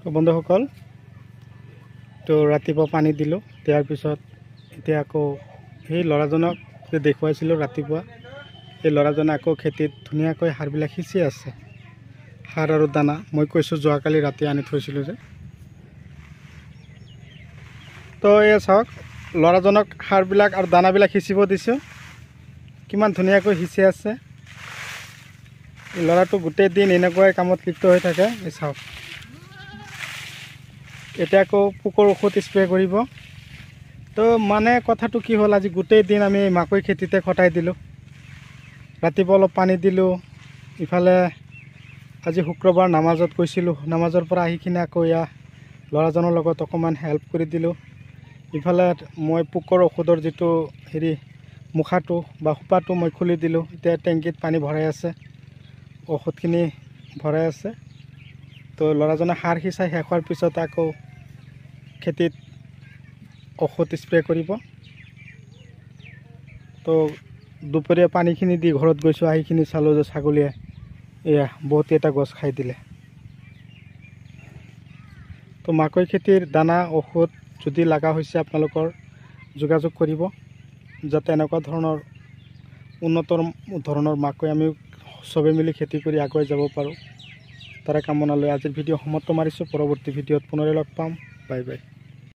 তো বন্ধুসকল, তো ৰাতিপুৱা পানী দিলোঁ, দিয়াৰ পিছত এতিয়া আকৌ সেই ল'ৰাজনক যে দেখুৱাইছিলোঁ ৰাতিপুৱা, এই ল'ৰাজনে আকৌ খেতিত ধুনীয়াকৈ সাৰবিলাক সিঁচি আছে। সাৰ আৰু দানা মই কৈছোঁ যোৱাকালি ৰাতি আনি থৈছিলোঁ যে। তো এয়া চাওক, ল'ৰাজনক সাৰবিলাক আৰু দানাবিলাক সিঁচিব দিছোঁ, কিমান ধুনীয়াকৈ সিঁচি আছে। এই ল'ৰাটো গোটেই দিন এনেকুৱাই কামত লিপ্ত হৈ থাকে। এই চাওক, এতিয়া আকৌ পোকৰ ঔষধ স্প্ৰে কৰিব। তো মানে কথাটো কি হ'ল, আজি গোটেই দিন আমি মাকৈ খেতিতে খটাই দিলোঁ। ৰাতিপুৱা অলপ পানী দিলোঁ, ইফালে আজি শুক্ৰবাৰ নামাজত গৈছিলোঁ, নামাজৰ পৰা আহি কিনে আকৌ এয়া ল'ৰাজনৰ লগত অকণমান হেল্প কৰি দিলোঁ। ইফালে মই পোকৰ ঔষধৰ যিটো মুখাটো বা সোপাটো মই খুলি দিলোঁ। এতিয়া টেংকিত পানী ভৰাই আছে, ঔষধখিনি ভৰাই আছে। তো ল'ৰাজনে সাৰ সিঁচাই শেষ হোৱাৰ পিছত আকৌ খেতিত ঔষধ স্প্ৰে কৰিব। তো দুপৰীয়া পানীখিনি দি ঘৰত গৈছোঁ, আহিখিনি চালোঁ যে ছাগলীয়ে এয়া বহুতে এটা গছ খাই দিলে। তো মাকৈ খেতিৰ দানা ঔষধ যদি লগা হৈছে আপোনালোকৰ যোগাযোগ কৰিব, যাতে এনেকুৱা ধৰণৰ উন্নত ধৰণৰ মাকৈ আমি চবে মিলি খেতি কৰি আগুৱাই যাব পাৰোঁ, তাৰে কামনা লৈ আজিৰ ভিডিঅ' সমাপ্ত মাৰিছোঁ। পৰৱৰ্তী ভিডিঅ'ত পুনৰাই লগ পাম। Bye bye.